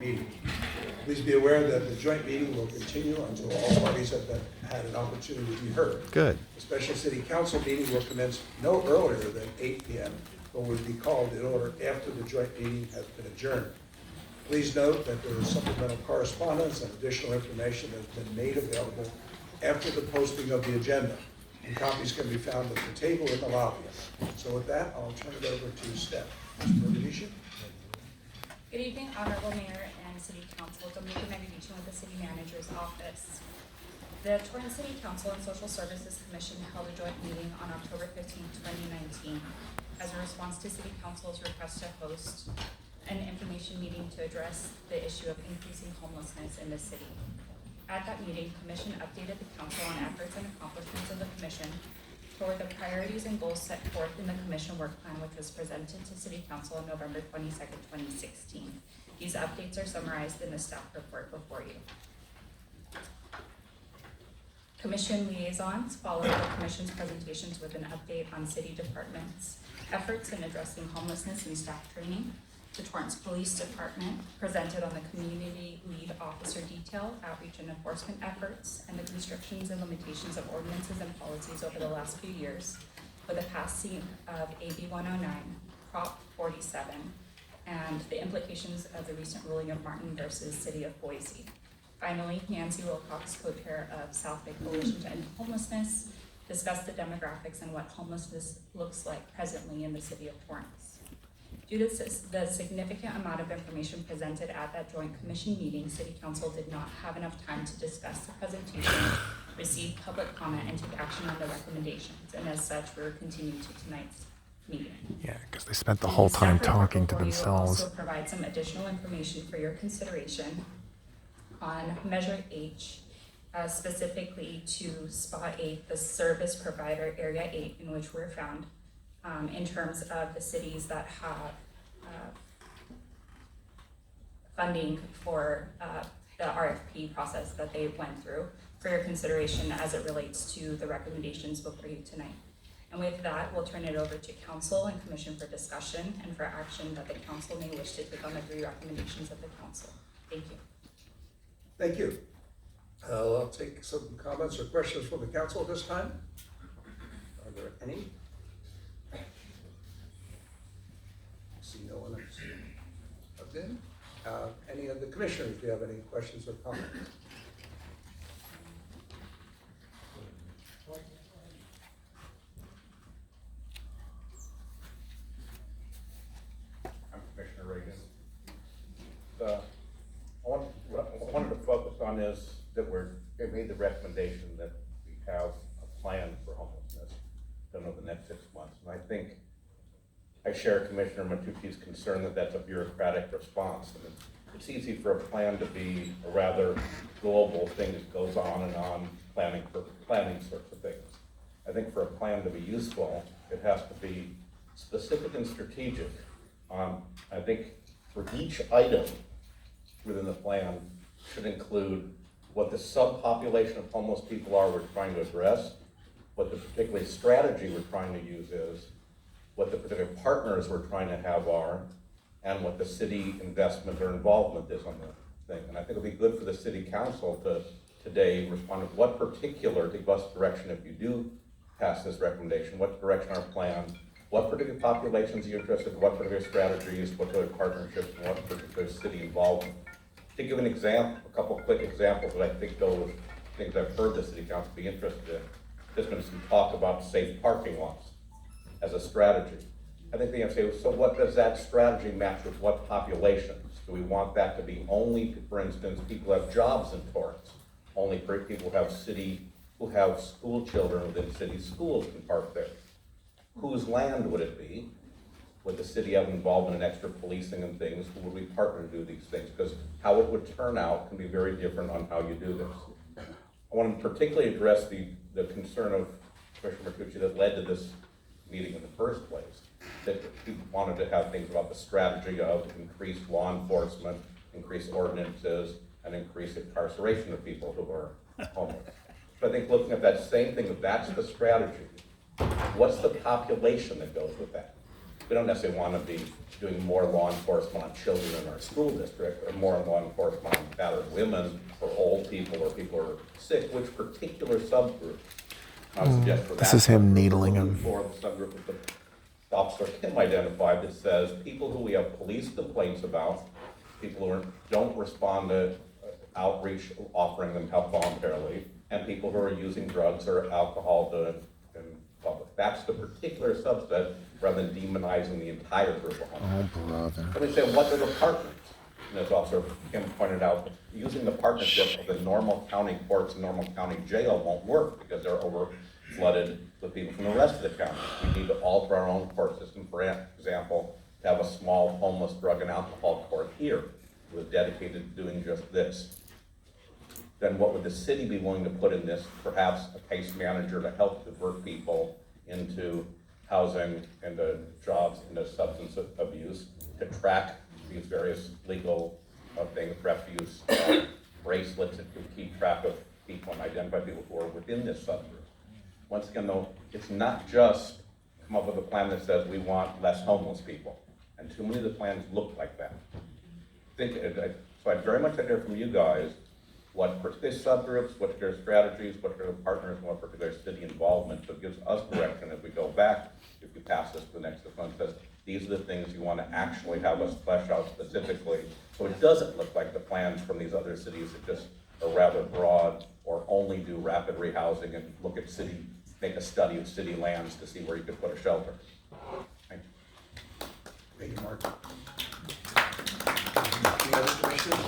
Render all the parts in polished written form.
Meeting. Please be aware that the joint meeting will continue until all parties have had an opportunity to be heard. Good. The special city council meeting will commence no earlier than 8 p.m., but will be called in order after the joint meeting has been adjourned. Please note that there is supplemental correspondence and additional information that has been made available after the posting of the agenda, and copies can be found at the table in the lobby. So with that, I'll turn it over to Steph. Mr. Mogadishu. Good evening, Honorable Mayor and City Council. Dominica Mogadishu with the City Manager's Office. The Torrance City Council and Social Services Commission held a joint meeting on October 15, 2019 as a response to City Council's request to host an information meeting to address the issue of increasing homelessness in the city. At that meeting, Commission updated the Council on efforts and accomplishments of the Commission toward the priorities and goals set forth in the Commission Work Plan, which was presented to City Council on November 22nd, 2016. These updates are summarized in the staff report before you. Commission liaisons followed the Commission's presentations with an update on City Department's efforts in addressing homelessness and staff training. The Torrance Police Department presented on the Community Lead Officer Detail, outreach and enforcement efforts, and the restrictions and limitations of ordinances and policies over the last few years, with the passing of AB 109, Prop 47, and the implications of the recent ruling of Martin versus City of Boise. Finally, Nancy Wilcox, co-chair of South Bay Coalition to End Homelessness, discussed the demographics and what homelessness looks like presently in the city of Torrance. Due to the significant amount of information presented at that joint commission meeting, City Council did not have enough time to discuss the presentation, receive public comment, and take action on the recommendations. And as such, we're continuing to tonight's meeting. Yeah, because they spent the whole time talking to themselves. Also provide some additional information for your consideration on Measure H, specifically to Spot 8, the Service Provider Area 8, in which we're found. In terms of the cities that have funding for the RFP process that they went through for your consideration as it relates to the recommendations before you tonight. And with that, we'll turn it over to Council and Commission for discussion and for action that the Council may wish to take on the 3 recommendations of the Council. Thank you. Thank you. I'll take some comments or questions from the council at this time. Are there any? See no one else. Okay. Any of the commissioners, do you have any questions or comments? I'm Commissioner Reagan. What I wanted to focus on is that we made the recommendation that we have a plan for homelessness done over the next 6 months. And I think I share Commissioner Matucci's concern that that's a bureaucratic response. And it's easy for a plan to be a rather global thing that goes on and on, planning sorts of things. I think for a plan to be useful, it has to be specific and strategic. I think for each item within the plan should include what the subpopulation of homeless people are we're trying to address, what the particular strategy we're trying to use is, what the particular partners we're trying to have are, and what the city investment or involvement is on the thing. And I think it'll be good for the city council to today respond to what particular, to give us direction if you do pass this recommendation, what direction our plan, what particular populations are you interested in, what particular strategies, what particular partnerships, and what particular city involvement. To give an example, a couple of quick examples that I think go with things I've heard the city council be interested in. There's been some talk about safe parking lots as a strategy. I think the answer is, so what does that strategy match with what populations? Do we want that to be only, for instance, people who have jobs in Torrance? Only for people who have school children within city schools can park there? Whose land would it be? Would the city have involvement in extra policing and things? Who would we partner to do these things? Because how it would turn out can be very different on how you do this. I want to particularly address the concern of Commissioner Matucci that led to this meeting in the first place, that he wanted to have things about the strategy of increased law enforcement, increased ordinances, and increased incarceration of people who are homeless. But I think looking at that same thing, if that's the strategy, what's the population that goes with that? we don't necessarily want to be doing more law enforcement on children in our school district, or more law enforcement on battered women, or old people, or people who are sick, which particular subgroup? I would suggest for This that is him subgroup, needling we're him. looking for the subgroup of the Officer Kim identified that says people who we have police complaints about, people who don't respond to outreach offering them help voluntarily, and people who are using drugs or alcohol in public. That's the particular subset, rather than demonizing the entire group of homeless. Oh, brother. Let me say, what are the partners? And as Officer Kim pointed out, using the partnership of the Normal County courts and Normal County jail won't work because they're over flooded with people from the rest of the county. We need to alter our own court system, for example, to have a small homeless drug and alcohol court here who is dedicated to doing just this. Then what would the city be willing to put in this? Perhaps a case manager to help divert people into housing, into jobs, into substance abuse, to track these various legal things, perhaps use bracelets that could keep track of people and identify people who are within this subgroup. Once again, though, it's not just come up with a plan that says we want less homeless people, and too many of the plans look like that. So I'd very much like to hear from you guys what particular subgroups, what particular strategies, what particular partners, and what particular city involvement, so it gives us direction as we go back, if we pass this for the next 6 months, says these are the things you want to actually have us flesh out specifically, so it doesn't look like the plans from these other cities that just are rather broad, or only do rapid rehousing and look at city, make a study of city lands to see where you could put a shelter. Thank you. Thank you, Mark. Any other commissioners?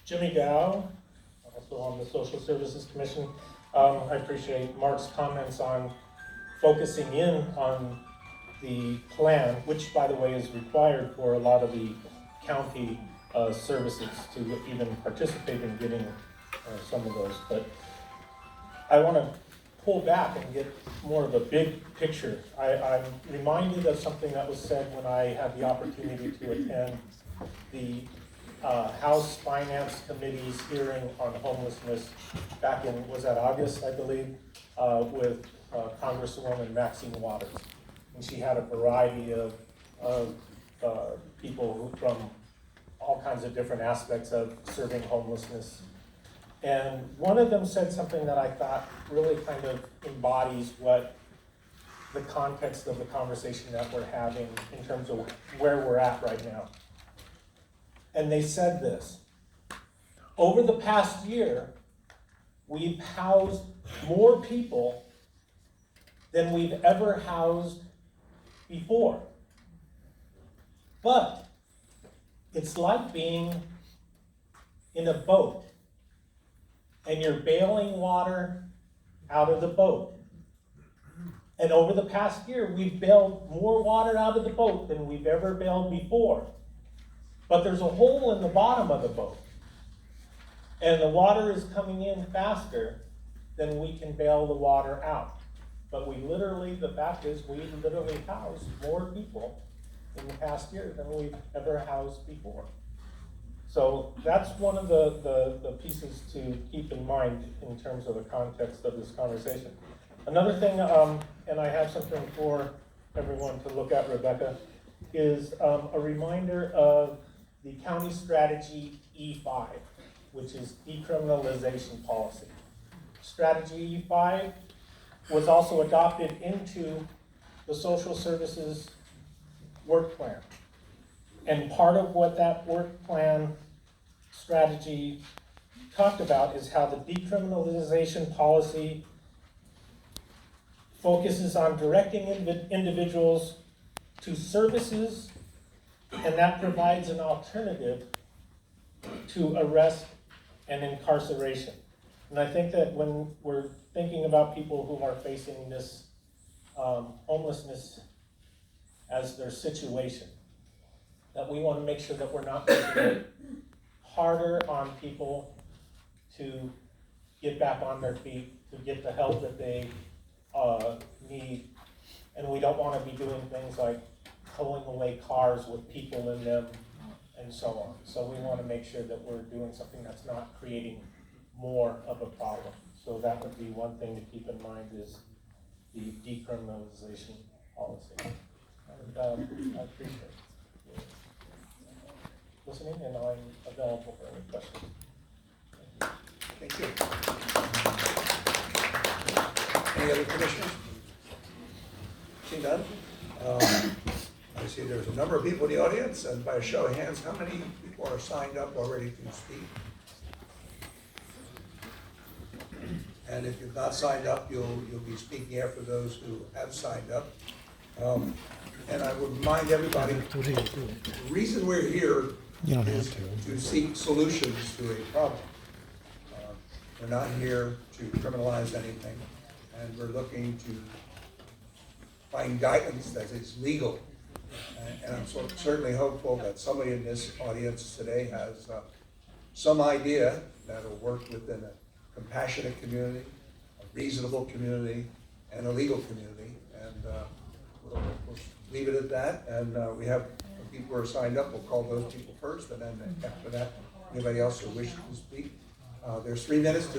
Jimmy Dow, also on the Social Services Commission. I appreciate Mark's comments on focusing in on the plan, which by the way is required for a lot of the county services to even participate in getting some of those. But I want to pull back and get more of a big picture. I'm reminded of something that was said when I had the opportunity to attend the House Finance Committee's hearing on homelessness back in, was that August, I believe, with Congresswoman Maxine Waters. And she had a variety of people from all kinds of different aspects of serving homelessness. And one of them said something that I thought really kind of embodies what the context of the conversation that we're having in terms of where we're at right now. And they said this: over the past year, we've housed more people than we've ever housed before. But it's like being in a boat and you're bailing water out of the boat. And over the past year, we've bailed more water out of the boat than we've ever bailed before. But there's a hole in the bottom of the boat. And the water is coming in faster than we can bail the water out. But the fact is, we literally housed more people in the past year than we've ever housed before. So that's one of the pieces to keep in mind in terms of the context of this conversation. Another thing, and I have something for everyone to look at, Rebecca, is a reminder of the county strategy E5, which is decriminalization policy. Strategy E5 was also adopted into the social services work plan. And part of what that work plan strategy talked about is how the decriminalization policy focuses on directing individuals to services, and that provides an alternative to arrest and incarceration. And I think that when we're thinking about people who are facing this homelessness as their situation, that we want to make sure that we're not making it harder on people to get back on their feet, to get the help that they need. And we don't want to be doing things like towing away cars with people in them and so on. So we want to make sure that we're doing something that's not creating more of a problem. So that would be one thing to keep in mind, is the decriminalization policy. And I appreciate you listening, and I'm available for any questions. Thank you. Any other commissioners? See none? I see there's a number of people in the audience, and by a show of hands, how many people are signed up already to speak? And if you've not signed up, you'll be speaking after those who have signed up. And I would remind everybody, the reason we're here is to seek solutions to a problem. We're not here to criminalize anything, and we're looking to find guidance that is legal. And I'm certainly hopeful that somebody in this audience today has some idea that'll work within a compassionate community, a reasonable community, and a legal community. And we'll leave it at that. And we have people who are signed up. We'll call those people first, and then after that, anybody else who wishes to speak. There's 3 minutes to